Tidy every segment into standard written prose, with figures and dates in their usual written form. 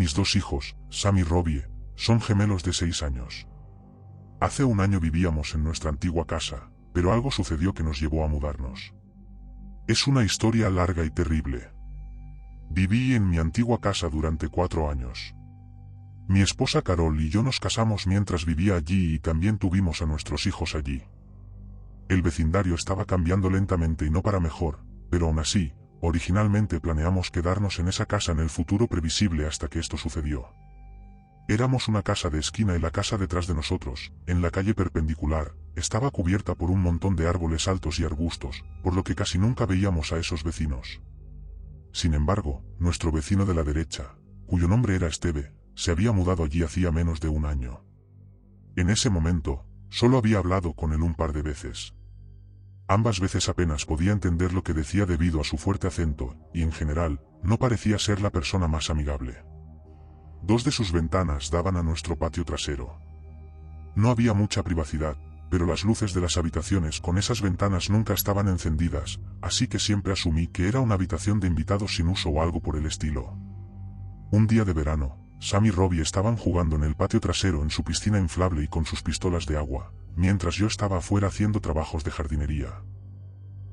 Mis dos hijos, Sam y Robbie, son gemelos de 6 años. Hace un año vivíamos en nuestra antigua casa, pero algo sucedió que nos llevó a mudarnos. Es una historia larga y terrible. Viví en mi antigua casa durante 4 años. Mi esposa Carol y yo nos casamos mientras vivía allí y también tuvimos a nuestros hijos allí. El vecindario estaba cambiando lentamente y no para mejor, pero aún así, originalmente planeamos quedarnos en esa casa en el futuro previsible hasta que esto sucedió. Éramos una casa de esquina y la casa detrás de nosotros, en la calle perpendicular, estaba cubierta por un montón de árboles altos y arbustos, por lo que casi nunca veíamos a esos vecinos. Sin embargo, nuestro vecino de la derecha, cuyo nombre era Esteve, se había mudado allí hacía menos de un año. En ese momento, solo había hablado con él un par de veces. Ambas veces apenas podía entender lo que decía debido a su fuerte acento, y en general, no parecía ser la persona más amigable. 2 de sus ventanas daban a nuestro patio trasero. No había mucha privacidad, pero las luces de las habitaciones con esas ventanas nunca estaban encendidas, así que siempre asumí que era una habitación de invitados sin uso o algo por el estilo. Un día de verano, Sam y Robbie estaban jugando en el patio trasero en su piscina inflable y con sus pistolas de agua, mientras yo estaba afuera haciendo trabajos de jardinería.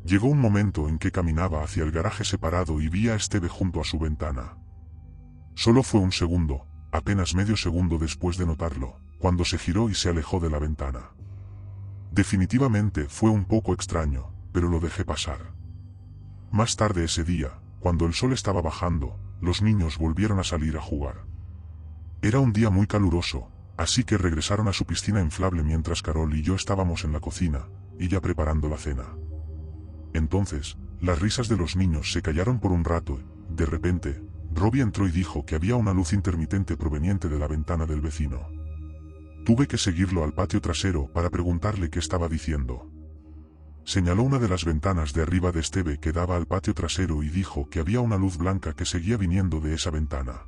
Llegó un momento en que caminaba hacia el garaje separado y vi a Esteve junto a su ventana. Solo fue un segundo, apenas medio segundo después de notarlo, cuando se giró y se alejó de la ventana. Definitivamente fue un poco extraño, pero lo dejé pasar. Más tarde ese día, cuando el sol estaba bajando, los niños volvieron a salir a jugar. Era un día muy caluroso, así que regresaron a su piscina inflable mientras Carol y yo estábamos en la cocina, ella preparando la cena. Entonces, las risas de los niños se callaron por un rato y, de repente, Robbie entró y dijo que había una luz intermitente proveniente de la ventana del vecino. Tuve que seguirlo al patio trasero para preguntarle qué estaba diciendo. Señaló una de las ventanas de arriba de Esteve que daba al patio trasero y dijo que había una luz blanca que seguía viniendo de esa ventana.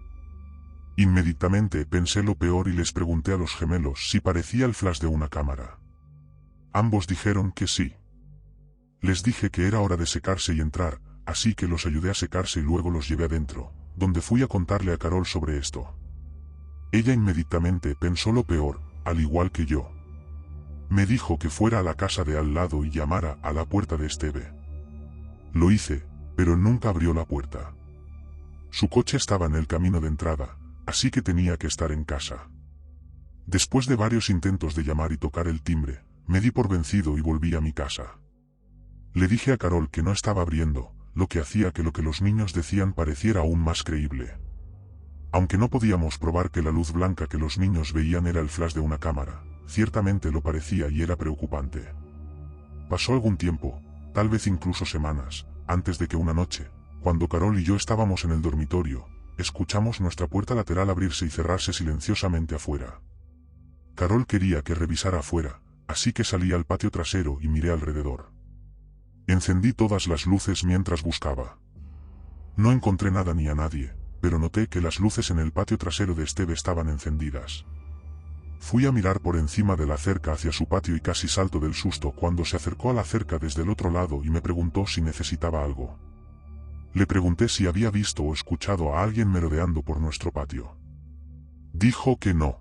Inmediatamente pensé lo peor y les pregunté a los gemelos si parecía el flash de una cámara. Ambos dijeron que sí. Les dije que era hora de secarse y entrar, así que los ayudé a secarse y luego los llevé adentro, donde fui a contarle a Carol sobre esto. Ella inmediatamente pensó lo peor, al igual que yo. Me dijo que fuera a la casa de al lado y llamara a la puerta de Esteve. Lo hice, pero nunca abrió la puerta. Su coche estaba en el camino de entrada, así que tenía que estar en casa. Después de varios intentos de llamar y tocar el timbre, me di por vencido y volví a mi casa. Le dije a Carol que no estaba abriendo, lo que hacía que lo que los niños decían pareciera aún más creíble. Aunque no podíamos probar que la luz blanca que los niños veían era el flash de una cámara, ciertamente lo parecía y era preocupante. Pasó algún tiempo, tal vez incluso semanas, antes de que una noche, cuando Carol y yo estábamos en el dormitorio, escuchamos nuestra puerta lateral abrirse y cerrarse silenciosamente afuera. Carol quería que revisara afuera, así que salí al patio trasero y miré alrededor. Encendí todas las luces mientras buscaba. No encontré nada ni a nadie, pero noté que las luces en el patio trasero de Esteve estaban encendidas. Fui a mirar por encima de la cerca hacia su patio y casi salto del susto cuando se acercó a la cerca desde el otro lado y me preguntó si necesitaba algo. Le pregunté si había visto o escuchado a alguien merodeando por nuestro patio. Dijo que no.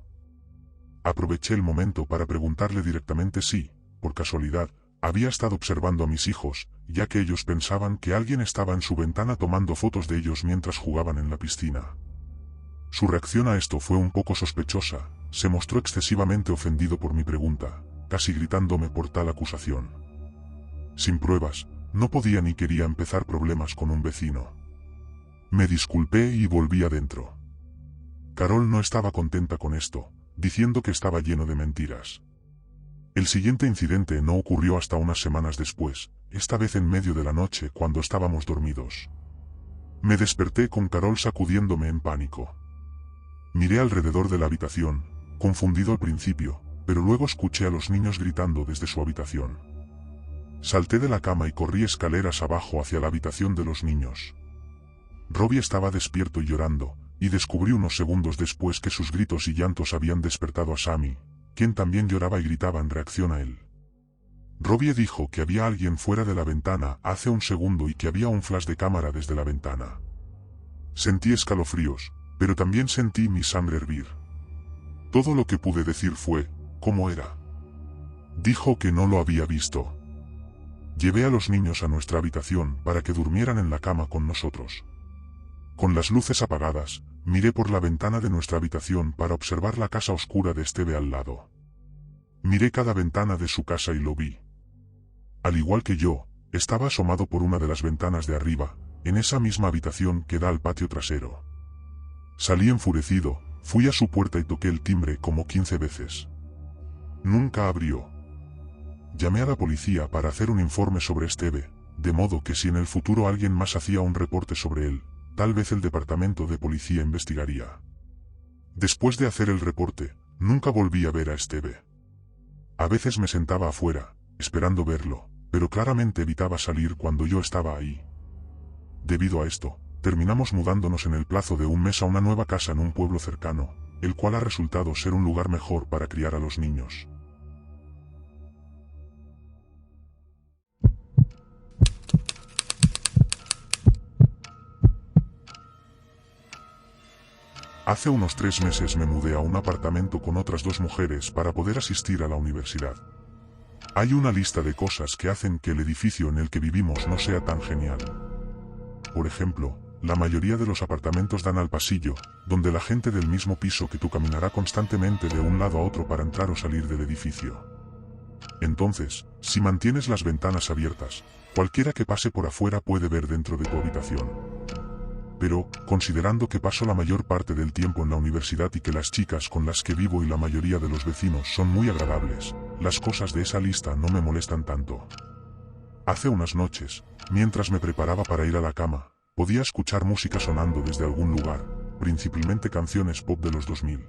Aproveché el momento para preguntarle directamente si, por casualidad, había estado observando a mis hijos, ya que ellos pensaban que alguien estaba en su ventana tomando fotos de ellos mientras jugaban en la piscina. Su reacción a esto fue un poco sospechosa, se mostró excesivamente ofendido por mi pregunta, casi gritándome por tal acusación. Sin pruebas, no podía ni quería empezar problemas con un vecino. Me disculpé y volví adentro. Carol no estaba contenta con esto, diciendo que estaba lleno de mentiras. El siguiente incidente no ocurrió hasta unas semanas después, esta vez en medio de la noche cuando estábamos dormidos. Me desperté con Carol sacudiéndome en pánico. Miré alrededor de la habitación, confundido al principio, pero luego escuché a los niños gritando desde su habitación. Salté de la cama y corrí escaleras abajo hacia la habitación de los niños. Robbie estaba despierto y llorando, y descubrí unos segundos después que sus gritos y llantos habían despertado a Sammy, quien también lloraba y gritaba en reacción a él. Robbie dijo que había alguien fuera de la ventana hace un segundo y que había un flash de cámara desde la ventana. Sentí escalofríos, pero también sentí mi sangre hervir. Todo lo que pude decir fue, ¿cómo era? Dijo que no lo había visto. Llevé a los niños a nuestra habitación para que durmieran en la cama con nosotros. Con las luces apagadas, miré por la ventana de nuestra habitación para observar la casa oscura de Esteve al lado. Miré cada ventana de su casa y lo vi. Al igual que yo, estaba asomado por una de las ventanas de arriba, en esa misma habitación que da al patio trasero. Salí enfurecido, fui a su puerta y toqué el timbre como 15 veces. Nunca abrió. Llamé a la policía para hacer un informe sobre Esteve, de modo que si en el futuro alguien más hacía un reporte sobre él, tal vez el departamento de policía investigaría. Después de hacer el reporte, nunca volví a ver a Esteve. A veces me sentaba afuera, esperando verlo, pero claramente evitaba salir cuando yo estaba ahí. Debido a esto, terminamos mudándonos en el plazo de un mes a una nueva casa en un pueblo cercano, el cual ha resultado ser un lugar mejor para criar a los niños. Hace unos 3 meses me mudé a un apartamento con otras 2 mujeres para poder asistir a la universidad. Hay una lista de cosas que hacen que el edificio en el que vivimos no sea tan genial. Por ejemplo, la mayoría de los apartamentos dan al pasillo, donde la gente del mismo piso que tú caminará constantemente de un lado a otro para entrar o salir del edificio. Entonces, si mantienes las ventanas abiertas, cualquiera que pase por afuera puede ver dentro de tu habitación. Pero, considerando que paso la mayor parte del tiempo en la universidad y que las chicas con las que vivo y la mayoría de los vecinos son muy agradables, las cosas de esa lista no me molestan tanto. Hace unas noches, mientras me preparaba para ir a la cama, podía escuchar música sonando desde algún lugar, principalmente canciones pop de los 2000.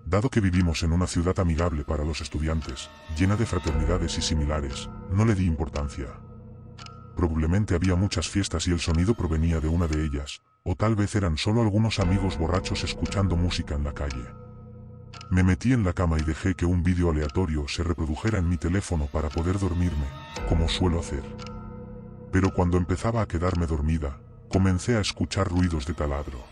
Dado que vivimos en una ciudad amigable para los estudiantes, llena de fraternidades y similares, no le di importancia. Probablemente había muchas fiestas y el sonido provenía de una de ellas, o tal vez eran solo algunos amigos borrachos escuchando música en la calle. Me metí en la cama y dejé que un vídeo aleatorio se reprodujera en mi teléfono para poder dormirme, como suelo hacer. Pero cuando empezaba a quedarme dormida, comencé a escuchar ruidos de taladro.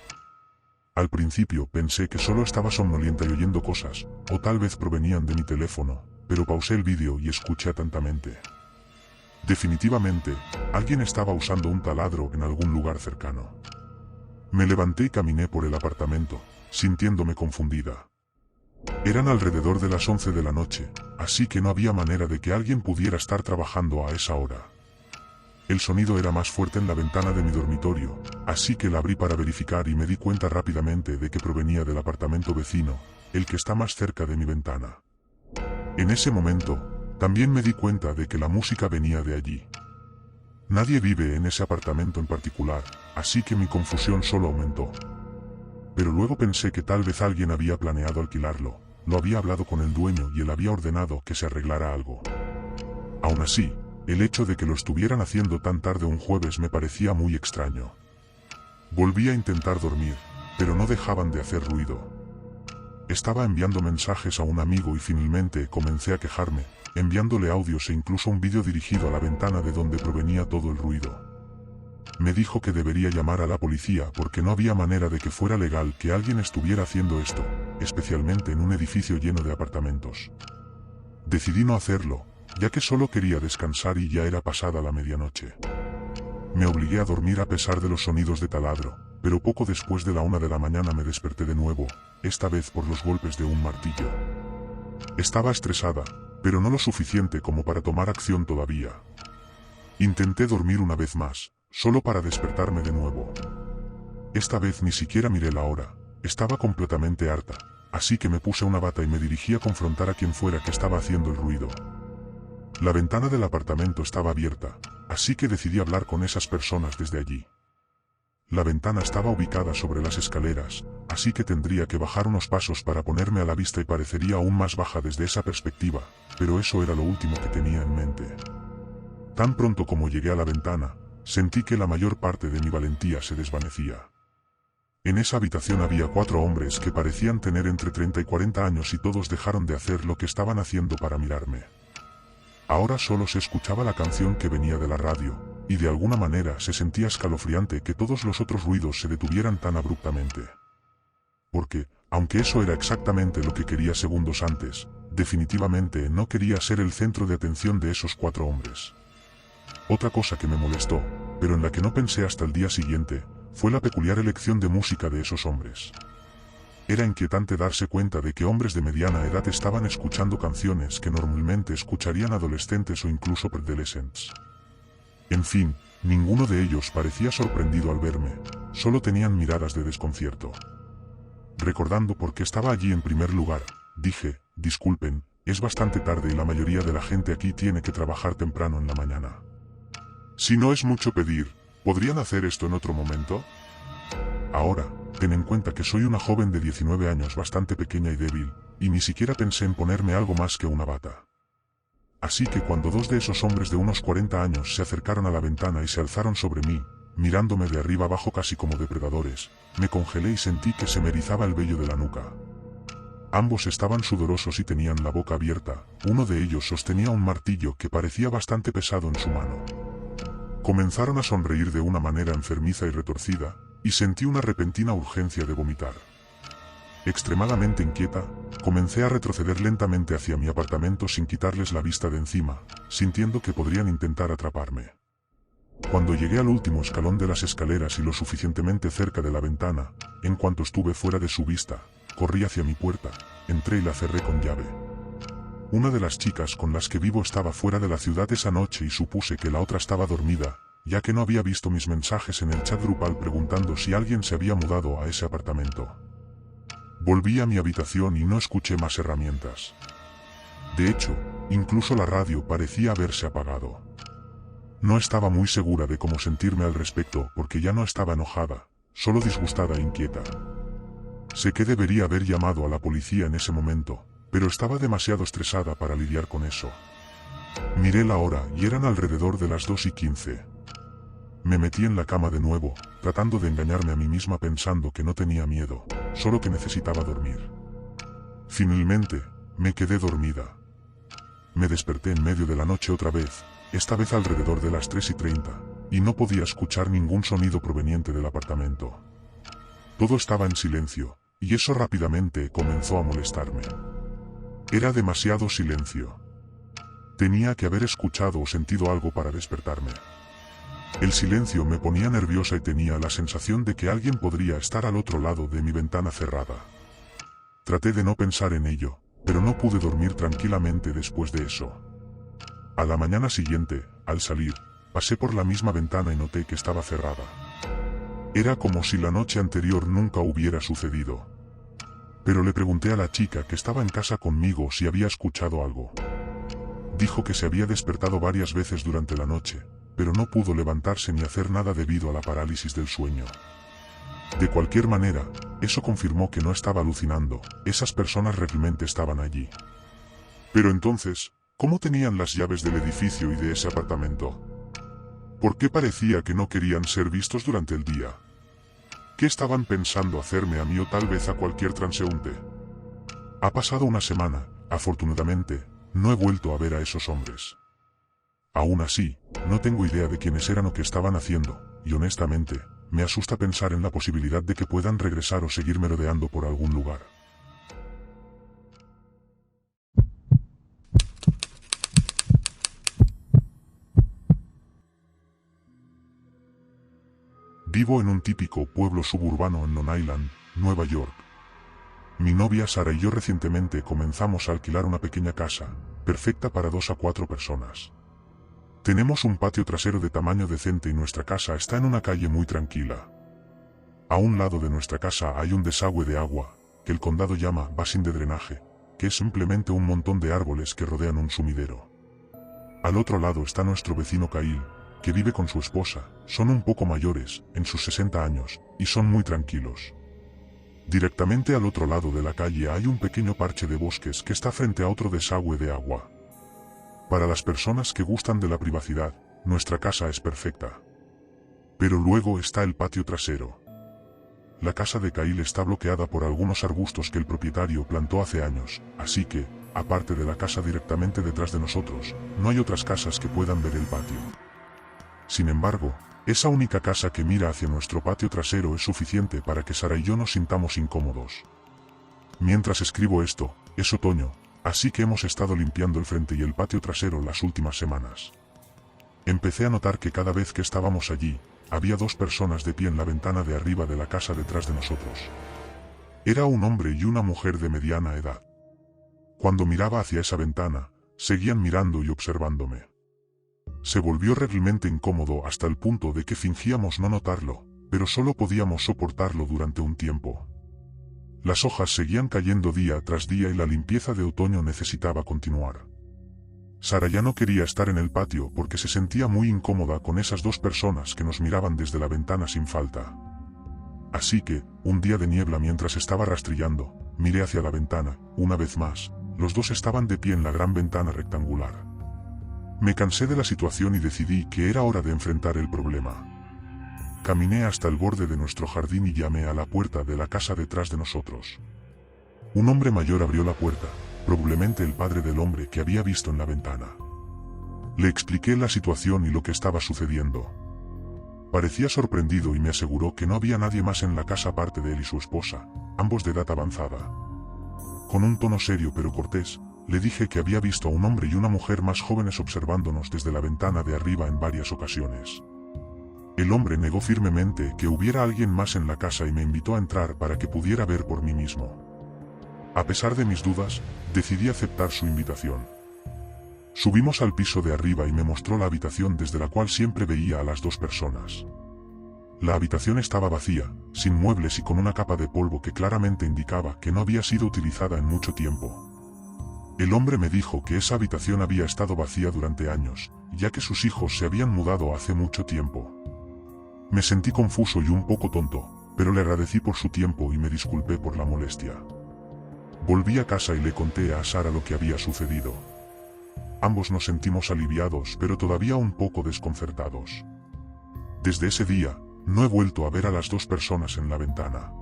Al principio pensé que solo estaba somnolienta y oyendo cosas, o tal vez provenían de mi teléfono, pero pausé el vídeo y escuché atentamente. Definitivamente, alguien estaba usando un taladro en algún lugar cercano. Me levanté y caminé por el apartamento, sintiéndome confundida. Eran alrededor de las 11 de la noche, así que no había manera de que alguien pudiera estar trabajando a esa hora. El sonido era más fuerte en la ventana de mi dormitorio, así que la abrí para verificar y me di cuenta rápidamente de que provenía del apartamento vecino, el que está más cerca de mi ventana. En ese momento, también me di cuenta de que la música venía de allí. Nadie vive en ese apartamento en particular, así que mi confusión solo aumentó. Pero luego pensé que tal vez alguien había planeado alquilarlo, lo había hablado con el dueño y él había ordenado que se arreglara algo. Aún así, el hecho de que lo estuvieran haciendo tan tarde un jueves me parecía muy extraño. Volví a intentar dormir, pero no dejaban de hacer ruido. Estaba enviando mensajes a un amigo y finalmente comencé a quejarme, enviándole audios e incluso un vídeo dirigido a la ventana de donde provenía todo el ruido. Me dijo que debería llamar a la policía porque no había manera de que fuera legal que alguien estuviera haciendo esto, especialmente en un edificio lleno de apartamentos. Decidí no hacerlo, ya que solo quería descansar y ya era pasada la medianoche. Me obligué a dormir a pesar de los sonidos de taladro, pero poco después de la 1 de la mañana me desperté de nuevo, esta vez por los golpes de un martillo. Estaba estresada, pero no lo suficiente como para tomar acción todavía. Intenté dormir una vez más, solo para despertarme de nuevo. Esta vez ni siquiera miré la hora, estaba completamente harta, así que me puse una bata y me dirigí a confrontar a quien fuera que estaba haciendo el ruido. La ventana del apartamento estaba abierta, así que decidí hablar con esas personas desde allí. La ventana estaba ubicada sobre las escaleras, así que tendría que bajar unos pasos para ponerme a la vista y parecería aún más baja desde esa perspectiva, pero eso era lo último que tenía en mente. Tan pronto como llegué a la ventana, sentí que la mayor parte de mi valentía se desvanecía. En esa habitación había 4 hombres que parecían tener entre 30 y 40 años y todos dejaron de hacer lo que estaban haciendo para mirarme. Ahora solo se escuchaba la canción que venía de la radio, y de alguna manera se sentía escalofriante que todos los otros ruidos se detuvieran tan abruptamente. porque, aunque eso era exactamente lo que quería segundos antes, definitivamente no quería ser el centro de atención de esos 4 hombres. Otra cosa que me molestó, pero en la que no pensé hasta el día siguiente, fue la peculiar elección de música de esos hombres. Era inquietante darse cuenta de que hombres de mediana edad estaban escuchando canciones que normalmente escucharían adolescentes o incluso preadolescentes. En fin, ninguno de ellos parecía sorprendido al verme, solo tenían miradas de desconcierto. Recordando por qué estaba allí en primer lugar, dije, disculpen, es bastante tarde y la mayoría de la gente aquí tiene que trabajar temprano en la mañana. Si no es mucho pedir, ¿podrían hacer esto en otro momento? Ahora, ten en cuenta que soy una joven de 19 años bastante pequeña y débil, y ni siquiera pensé en ponerme algo más que una bata. Así que cuando 2 de esos hombres de unos 40 años se acercaron a la ventana y se alzaron sobre mí, mirándome de arriba abajo casi como depredadores, me congelé y sentí que se me erizaba el vello de la nuca. Ambos estaban sudorosos y tenían la boca abierta, uno de ellos sostenía un martillo que parecía bastante pesado en su mano. Comenzaron a sonreír de una manera enfermiza y retorcida, y sentí una repentina urgencia de vomitar. Extremadamente inquieta, comencé a retroceder lentamente hacia mi apartamento sin quitarles la vista de encima, sintiendo que podrían intentar atraparme. Cuando llegué al último escalón de las escaleras y lo suficientemente cerca de la ventana, en cuanto estuve fuera de su vista, corrí hacia mi puerta, entré y la cerré con llave. Una de las chicas con las que vivo estaba fuera de la ciudad esa noche y supuse que la otra estaba dormida, ya que no había visto mis mensajes en el chat grupal preguntando si alguien se había mudado a ese apartamento. Volví a mi habitación y no escuché más herramientas. De hecho, incluso la radio parecía haberse apagado. No estaba muy segura de cómo sentirme al respecto porque ya no estaba enojada, solo disgustada e inquieta. Sé que debería haber llamado a la policía en ese momento, pero estaba demasiado estresada para lidiar con eso. Miré la hora y eran alrededor de las 2:15. Me metí en la cama de nuevo, tratando de engañarme a mí misma pensando que no tenía miedo, solo que necesitaba dormir. Finalmente, me quedé dormida. Me desperté en medio de la noche otra vez, esta vez alrededor de las 3:30, y no podía escuchar ningún sonido proveniente del apartamento. Todo estaba en silencio, y eso rápidamente comenzó a molestarme. Era demasiado silencio. Tenía que haber escuchado o sentido algo para despertarme. El silencio me ponía nerviosa y tenía la sensación de que alguien podría estar al otro lado de mi ventana cerrada. Traté de no pensar en ello, pero no pude dormir tranquilamente después de eso. A la mañana siguiente, al salir, pasé por la misma ventana y noté que estaba cerrada. Era como si la noche anterior nunca hubiera sucedido. Pero le pregunté a la chica que estaba en casa conmigo si había escuchado algo. Dijo que se había despertado varias veces durante la noche, pero no pudo levantarse ni hacer nada debido a la parálisis del sueño. De cualquier manera, eso confirmó que no estaba alucinando, esas personas realmente estaban allí. Pero entonces, ¿cómo tenían las llaves del edificio y de ese apartamento? ¿Por qué parecía que no querían ser vistos durante el día? ¿Qué estaban pensando hacerme a mí o tal vez a cualquier transeúnte? Ha pasado una semana, afortunadamente, no he vuelto a ver a esos hombres. Aún así, no tengo idea de quiénes eran o qué estaban haciendo, y honestamente, me asusta pensar en la posibilidad de que puedan regresar o seguir merodeando por algún lugar. Vivo en un típico pueblo suburbano en Long Island, Nueva York. Mi novia Sara y yo recientemente comenzamos a alquilar una pequeña casa, perfecta para 2 a 4 personas. Tenemos un patio trasero de tamaño decente y nuestra casa está en una calle muy tranquila. A un lado de nuestra casa hay un desagüe de agua, que el condado llama basin de drenaje, que es simplemente un montón de árboles que rodean un sumidero. Al otro lado está nuestro vecino Kyle, que vive con su esposa, son un poco mayores, en sus 60 años, y son muy tranquilos. Directamente al otro lado de la calle hay un pequeño parche de bosques que está frente a otro desagüe de agua. Para las personas que gustan de la privacidad, nuestra casa es perfecta. Pero luego está el patio trasero. La casa de Kyle está bloqueada por algunos arbustos que el propietario plantó hace años, así que, aparte de la casa directamente detrás de nosotros, no hay otras casas que puedan ver el patio. Sin embargo, Esa única casa que mira hacia nuestro patio trasero es suficiente para que Sara y yo nos sintamos incómodos. Mientras escribo esto, es otoño, así que hemos estado limpiando el frente y el patio trasero las últimas semanas. Empecé a notar que cada vez que estábamos allí, había dos personas de pie en la ventana de arriba de la casa detrás de nosotros. Era un hombre y una mujer de mediana edad. Cuando miraba hacia esa ventana, seguían mirando y observándome. Se volvió realmente incómodo hasta el punto de que fingíamos no notarlo, pero solo podíamos soportarlo durante un tiempo. Las hojas seguían cayendo día tras día y la limpieza de otoño necesitaba continuar. Sara ya no quería estar en el patio porque se sentía muy incómoda con esas dos personas que nos miraban desde la ventana sin falta. Así que, un día de niebla mientras estaba rastrillando, miré hacia la ventana, una vez más, los dos estaban de pie en la gran ventana rectangular. Me cansé de la situación y decidí que era hora de enfrentar el problema. Caminé hasta el borde de nuestro jardín y llamé a la puerta de la casa detrás de nosotros. Un hombre mayor abrió la puerta, probablemente el padre del hombre que había visto en la ventana. Le expliqué la situación y lo que estaba sucediendo. Parecía sorprendido y me aseguró que no había nadie más en la casa aparte de él y su esposa, ambos de edad avanzada. Con un tono serio pero cortés, le dije que había visto a un hombre y una mujer más jóvenes observándonos desde la ventana de arriba en varias ocasiones. El hombre negó firmemente que hubiera alguien más en la casa y me invitó a entrar para que pudiera ver por mí mismo. A pesar de mis dudas, decidí aceptar su invitación. Subimos al piso de arriba y me mostró la habitación desde la cual siempre veía a las dos personas. La habitación estaba vacía, sin muebles y con una capa de polvo que claramente indicaba que no había sido utilizada en mucho tiempo. El hombre me dijo que esa habitación había estado vacía durante años, ya que sus hijos se habían mudado hace mucho tiempo. Me sentí confuso y un poco tonto, pero le agradecí por su tiempo y me disculpé por la molestia. Volví a casa y le conté a Sara lo que había sucedido. Ambos nos sentimos aliviados pero todavía un poco desconcertados. Desde ese día, no he vuelto a ver a las dos personas en la ventana.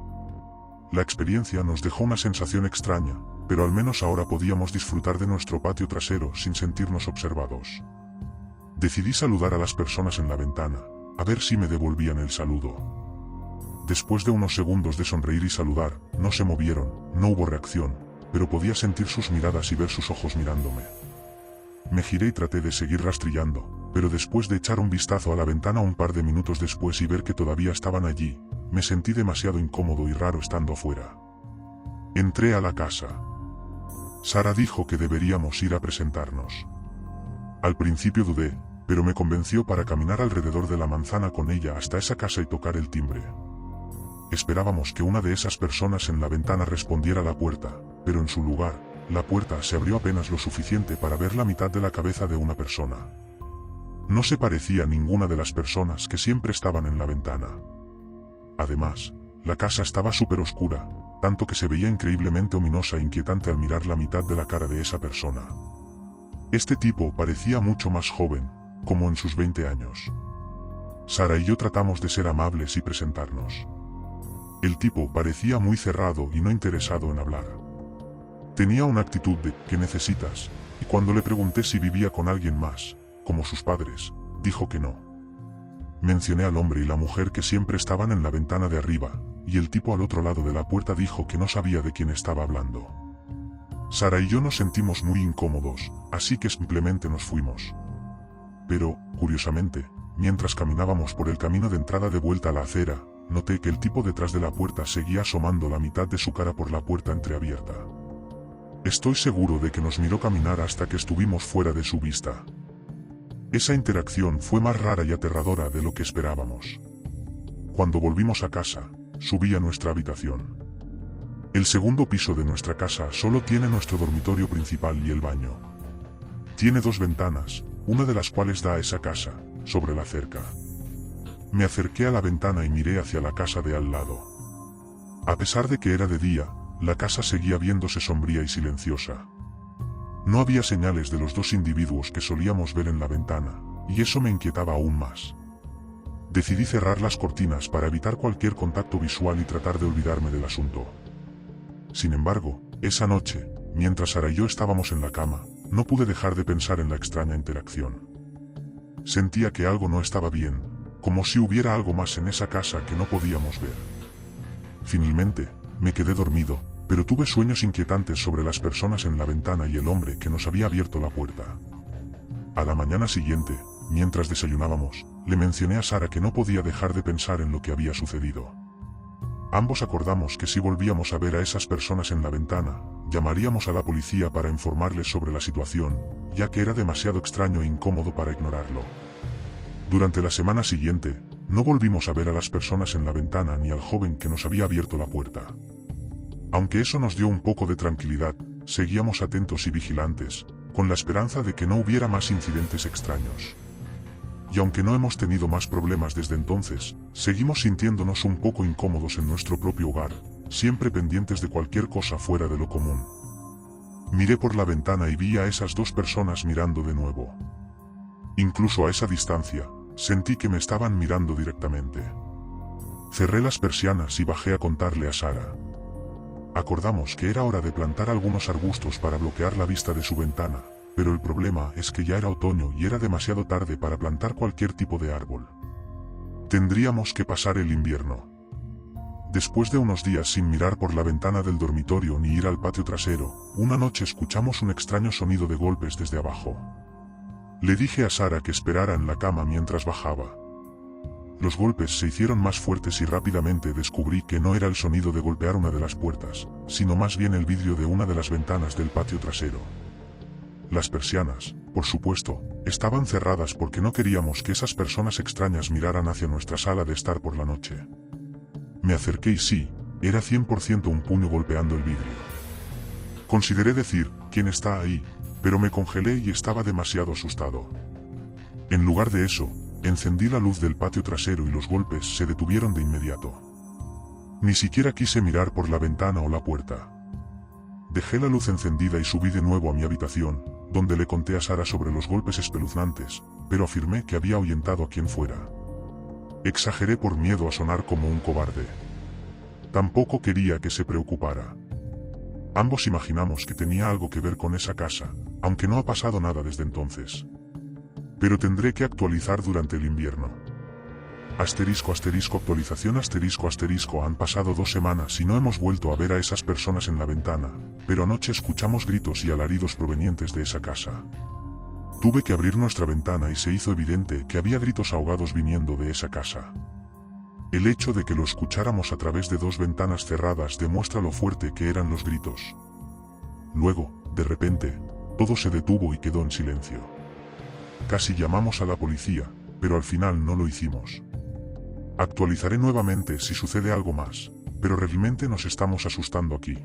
La experiencia nos dejó una sensación extraña, pero al menos ahora podíamos disfrutar de nuestro patio trasero sin sentirnos observados. Decidí saludar a las personas en la ventana, a ver si me devolvían el saludo. Después de unos segundos de sonreír y saludar, no se movieron, no hubo reacción, pero podía sentir sus miradas y ver sus ojos mirándome. Me giré y traté de seguir rastrillando, pero después de echar un vistazo a la ventana un par de minutos después y ver que todavía estaban allí, me sentí demasiado incómodo y raro estando afuera. Entré a la casa. Sara dijo que deberíamos ir a presentarnos. Al principio dudé, pero me convenció para caminar alrededor de la manzana con ella hasta esa casa y tocar el timbre. Esperábamos que una de esas personas en la ventana respondiera a la puerta, pero en su lugar, la puerta se abrió apenas lo suficiente para ver la mitad de la cabeza de una persona. No se parecía a ninguna de las personas que siempre estaban en la ventana. Además, la casa estaba súper oscura, tanto que se veía increíblemente ominosa e inquietante al mirar la mitad de la cara de esa persona. Este tipo parecía mucho más joven, como en sus 20 años. Sara y yo tratamos de ser amables y presentarnos. El tipo parecía muy cerrado y no interesado en hablar. Tenía una actitud de ¿qué necesitas? Y cuando le pregunté si vivía con alguien más, como sus padres, dijo que no. Mencioné al hombre y la mujer que siempre estaban en la ventana de arriba, y el tipo al otro lado de la puerta dijo que no sabía de quién estaba hablando. Sara y yo nos sentimos muy incómodos, así que simplemente nos fuimos. Pero, curiosamente, mientras caminábamos por el camino de entrada de vuelta a la acera, noté que el tipo detrás de la puerta seguía asomando la mitad de su cara por la puerta entreabierta. Estoy seguro de que nos miró caminar hasta que estuvimos fuera de su vista. Esa interacción fue más rara y aterradora de lo que esperábamos. Cuando volvimos a casa, subí a nuestra habitación. El segundo piso de nuestra casa solo tiene nuestro dormitorio principal y el baño. Tiene dos ventanas, una de las cuales da a esa casa, sobre la cerca. Me acerqué a la ventana y miré hacia la casa de al lado. A pesar de que era de día, la casa seguía viéndose sombría y silenciosa. No había señales de los dos individuos que solíamos ver en la ventana, y eso me inquietaba aún más. Decidí cerrar las cortinas para evitar cualquier contacto visual y tratar de olvidarme del asunto. Sin embargo, esa noche, mientras Sara y yo estábamos en la cama, no pude dejar de pensar en la extraña interacción. Sentía que algo no estaba bien, como si hubiera algo más en esa casa que no podíamos ver. Finalmente, me quedé dormido, pero tuve sueños inquietantes sobre las personas en la ventana y el hombre que nos había abierto la puerta. A la mañana siguiente, mientras desayunábamos, le mencioné a Sara que no podía dejar de pensar en lo que había sucedido. Ambos acordamos que si volvíamos a ver a esas personas en la ventana, llamaríamos a la policía para informarles sobre la situación, ya que era demasiado extraño e incómodo para ignorarlo. Durante la semana siguiente, no volvimos a ver a las personas en la ventana ni al joven que nos había abierto la puerta. Aunque eso nos dio un poco de tranquilidad, seguíamos atentos y vigilantes, con la esperanza de que no hubiera más incidentes extraños. Y aunque no hemos tenido más problemas desde entonces, seguimos sintiéndonos un poco incómodos en nuestro propio hogar, siempre pendientes de cualquier cosa fuera de lo común. Miré por la ventana y vi a esas dos personas mirando de nuevo. Incluso a esa distancia, sentí que me estaban mirando directamente. Cerré las persianas y bajé a contarle a Sara. Acordamos que era hora de plantar algunos arbustos para bloquear la vista de su ventana, pero el problema es que ya era otoño y era demasiado tarde para plantar cualquier tipo de árbol. Tendríamos que pasar el invierno. Después de unos días sin mirar por la ventana del dormitorio ni ir al patio trasero, una noche escuchamos un extraño sonido de golpes desde abajo. Le dije a Sara que esperara en la cama mientras bajaba. Los golpes se hicieron más fuertes y rápidamente descubrí que no era el sonido de golpear una de las puertas, sino más bien el vidrio de una de las ventanas del patio trasero. Las persianas, por supuesto, estaban cerradas porque no queríamos que esas personas extrañas miraran hacia nuestra sala de estar por la noche. Me acerqué y sí, era 100% un puño golpeando el vidrio. Consideré decir, ¿quién está ahí?, pero me congelé y estaba demasiado asustado. En lugar de eso, encendí la luz del patio trasero y los golpes se detuvieron de inmediato. Ni siquiera quise mirar por la ventana o la puerta. Dejé la luz encendida y subí de nuevo a mi habitación, donde le conté a Sara sobre los golpes espeluznantes, pero afirmé que había ahuyentado a quien fuera. Exageré por miedo a sonar como un cobarde. Tampoco quería que se preocupara. Ambos imaginamos que tenía algo que ver con esa casa, aunque no ha pasado nada desde entonces. Pero tendré que actualizar durante el invierno. Actualización han pasado 2 semanas y no hemos vuelto a ver a esas personas en la ventana, pero anoche escuchamos gritos y alaridos provenientes de esa casa. Tuve que abrir nuestra ventana y se hizo evidente que había gritos ahogados viniendo de esa casa. El hecho de que lo escucháramos a través de 2 ventanas cerradas demuestra lo fuerte que eran los gritos. Luego, de repente, todo se detuvo y quedó en silencio. Casi llamamos a la policía, pero al final no lo hicimos. Actualizaré nuevamente si sucede algo más, pero realmente nos estamos asustando aquí.